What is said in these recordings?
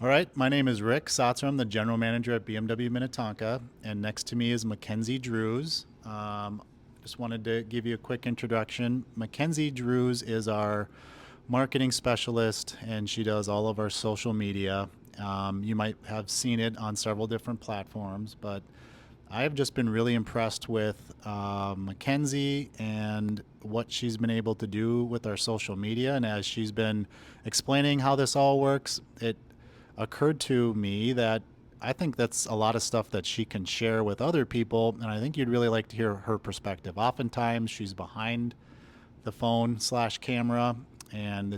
All right, my name is Rick Satzer. I'm the general manager at BMW Minnetonka, and next to me is Mackenzie Drews. Just wanted to give you a quick introduction. Mackenzie Drews is our marketing specialist, and she does all of our social media. You might have seen it on several different platforms, but I have just been really impressed with Mackenzie and what she's been able to do with our social media. And as she's been explaining how this all works, it occurred to me that I think that's a lot of stuff that she can share with other people. And I think you'd really like to hear her perspective. Oftentimes, she's behind the phone slash camera. And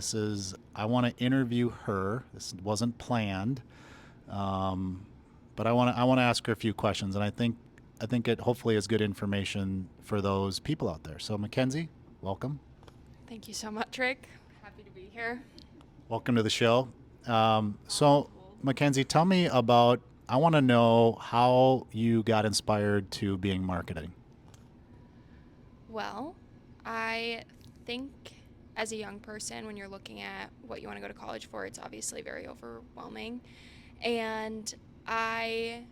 I want to interview her. This wasn't planned. Um, but I want to ask her a few questions, and I think it hopefully is good information for those people out there. So Mackenzie, welcome. Thank you so much, Rick. Happy to be here. Welcome to the show. So Told. Mackenzie, tell me about. I want to know how you got inspired to being marketing. Well, I think as a young person, when you're looking at what you want to go to college for, it's obviously very overwhelming. And I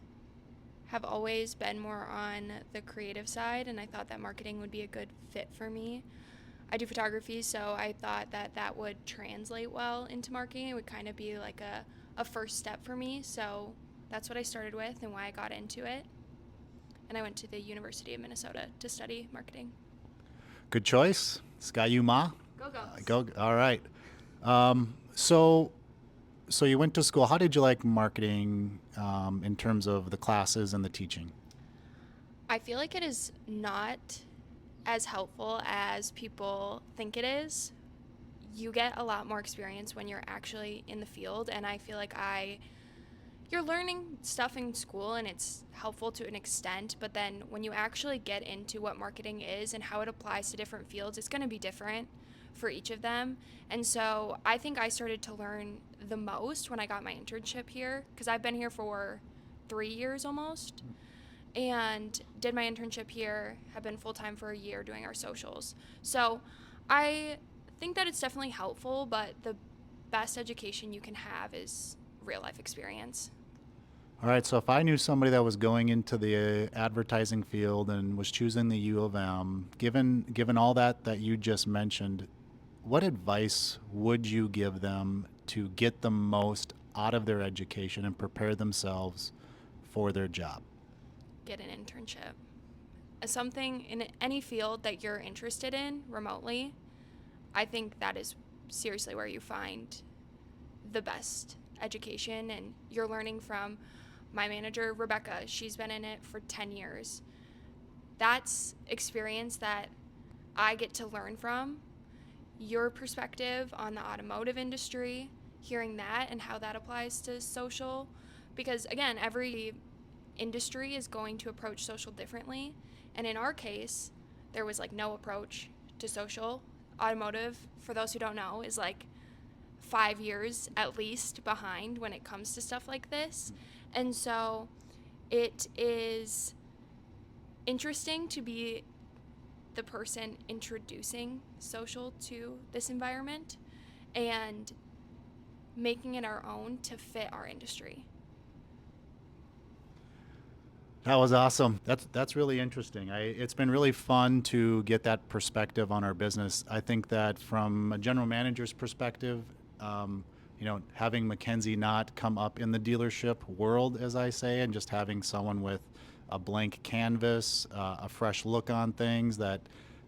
have always been more on the creative side, and I thought that marketing would be a good fit for me. I do photography, so I thought that that would translate well into marketing. It would kind of be like a first step for me. So that's what I started with and why I got into it. And I went to the University of Minnesota to study marketing. Good choice, Skyuma. Go Goats! Go. All right. So you went to school. How did you like marketing in terms of the classes and the teaching? I feel like it is not as helpful as people think it is. You get a lot more experience when you're actually in the field, and I feel like you're learning stuff in school and it's helpful to an extent, but then when you actually get into what marketing is and how it applies to different fields, it's going to be different for each of them. And so I think I started to learn the most when I got my internship here, because I've been here for 3 years almost and did my internship here, have been full time for a year doing our socials. So I think that it's definitely helpful, but the best education you can have is real life experience. All right, so if I knew somebody that was going into the advertising field and was choosing the U of M, given all that you just mentioned, what advice would you give them to get the most out of their education and prepare themselves for their job? Get an internship. Something in any field that you're interested in remotely, I think that is seriously where you find the best education. And you're learning from my manager, Rebecca. She's been in it for 10 years. That's experience that I get to learn from. Your perspective on the automotive industry, hearing that and how that applies to social. Because again, every industry is going to approach social differently. And in our case, there was like no approach to social. Automotive, for those who don't know, is like 5 years at least behind when it comes to stuff like this. And so it is interesting to be the person introducing social to this environment and making it our own to fit our industry. That was awesome. That's really interesting. It's been really fun to get that perspective on our business. I think that from a general manager's perspective, having Mackenzie not come up in the dealership world, as I say, and just having someone with a blank canvas, a fresh look on things that,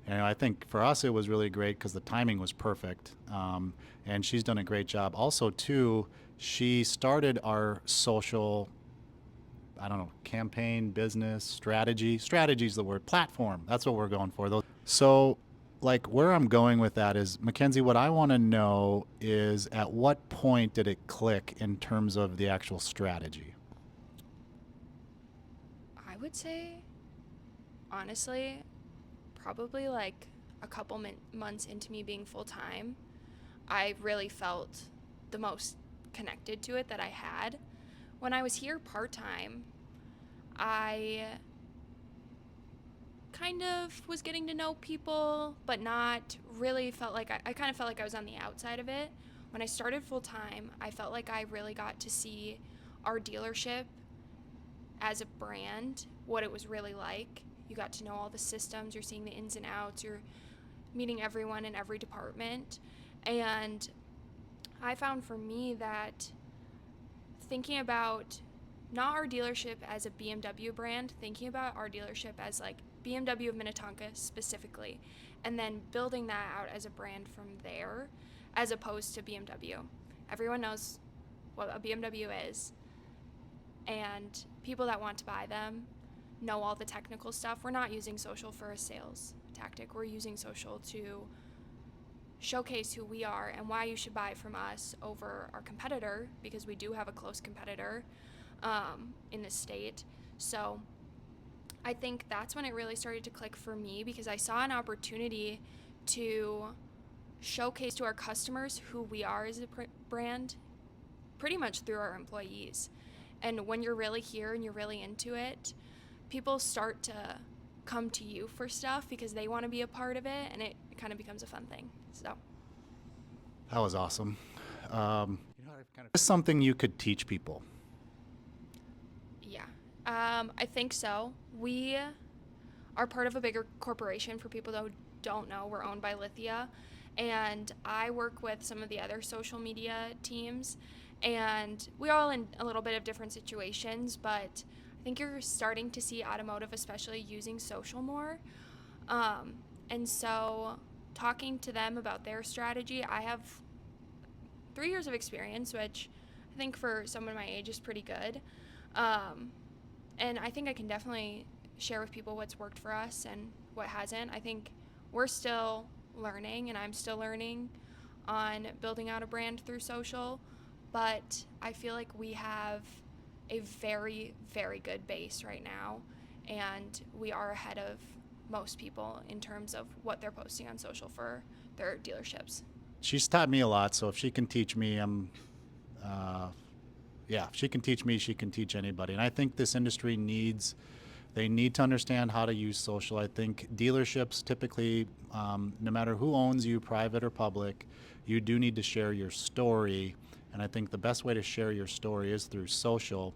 I think for us it was really great because the timing was perfect. And she's done a great job. Also, too, she started our social, I don't know, campaign, business, strategy. Strategy is the word. Platform. That's what we're going for. Though. So, like, where I'm going with that is, Mackenzie, what I want to know is at what point did it click in terms of the actual strategy? I would say, honestly, probably like a couple months into me being full time, I really felt the most connected to it that I had. When I was here part time, I kind of was getting to know people, but not really felt like I kind of felt like I was on the outside of it. when I started full time, I felt like I really got to see our dealership as a brand, what it was really like. You got to know all the systems, you're seeing the ins and outs, you're meeting everyone in every department. And I found for me that thinking about not our dealership as a BMW brand, thinking about our dealership as like BMW of Minnetonka specifically, and then building that out as a brand from there, as opposed to BMW. Everyone knows what a BMW is, and people that want to buy them know all the technical stuff. We're not using social for a sales tactic. We're using social to showcase who we are and why you should buy from us over our competitor, because we do have a close competitor in the state. So I think that's when it really started to click for me, because I saw an opportunity to showcase to our customers who we are as a brand pretty much through our employees. And when you're really here and you're really into it, people start to come to you for stuff because they want to be a part of it, and it kind of becomes a fun thing. So That was awesome. Is something you could teach people? yeah, I think so. We are part of a bigger corporation. For people that don't know, we're owned by Lithia, and I work with some of the other social media teams, and we're all in a little bit of different situations, but I think you're starting to see automotive especially using social more. And so talking to them about their strategy, I have 3 years of experience, which I think for someone my age is pretty good. And I think I can definitely share with people what's worked for us and what hasn't. I think we're still learning, and I'm still learning on building out a brand through social, but I feel like we have a very, very good base right now, and we are ahead of most people in terms of what they're posting on social for their dealerships. She's taught me a lot, so if she can teach me, if she can teach me, she can teach anybody. And I think this industry they need to understand how to use social. I think dealerships typically, no matter who owns you, private or public, you do need to share your story. And I think the best way to share your story is through social.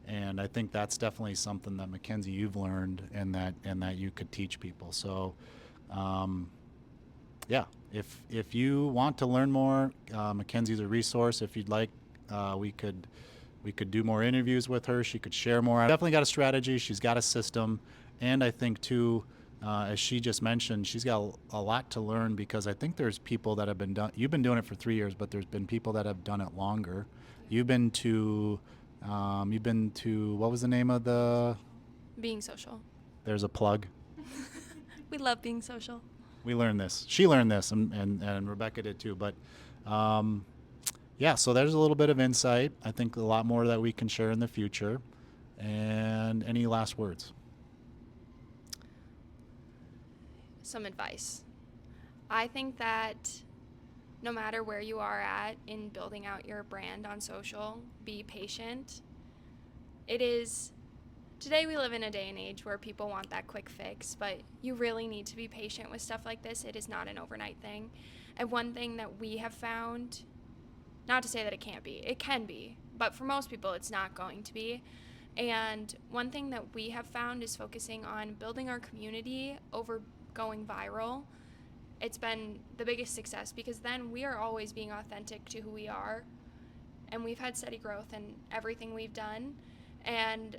And I think that's definitely something that Mackenzie, you've learned, and that you could teach people. So, if you want to learn more, Mackenzie's a resource. If you'd like, we could do more interviews with her. She could share more. I've definitely got a strategy. She's got a system, and I think too, as she just mentioned, she's got a lot to learn, because I think there's people that have been done. You've been doing it for 3 years, but there's been people that have done it longer. You've been to what was the name of the? Being social. There's a plug. We love being social. We learned this. She learned this, and Rebecca did too. But so there's a little bit of insight. I think a lot more that we can share in the future. And any last words? Some advice. I think that no matter where you are at in building out your brand on social, be patient. Today we live in a day and age where people want that quick fix, but you really need to be patient with stuff like this. It is not an overnight thing. And one thing that we have found, not to say that it can't be, it can be, but for most people it's not going to be. And one thing that we have found is focusing on building our community over going viral. It's been the biggest success, because then we are always being authentic to who we are, and we've had steady growth in everything we've done. And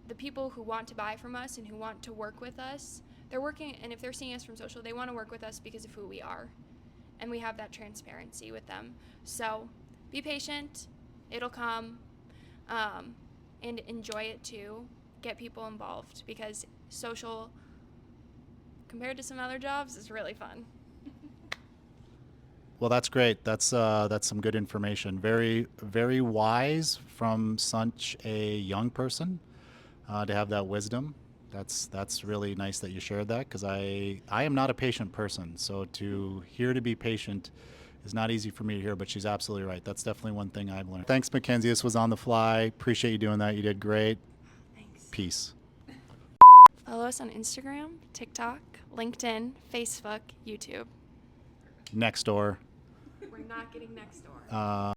the people who want to buy from us and who want to work with us, they're working, and if they're seeing us from social, they want to work with us because of who we are, and we have that transparency with them. So be patient, it'll come, and enjoy it too. Get people involved, because social, compared to some other jobs, is really fun. Well, that's great. That's some good information. Very, very wise from such a young person to have that wisdom. That's really nice that you shared that, because I am not a patient person. So to be patient is not easy for me to hear, but she's absolutely right. That's definitely one thing I've learned. Thanks, Mackenzie. This was on the fly. Appreciate you doing that. You did great. Thanks. Peace. Follow us on Instagram, TikTok, LinkedIn, Facebook, YouTube. Next door. We're not getting next door.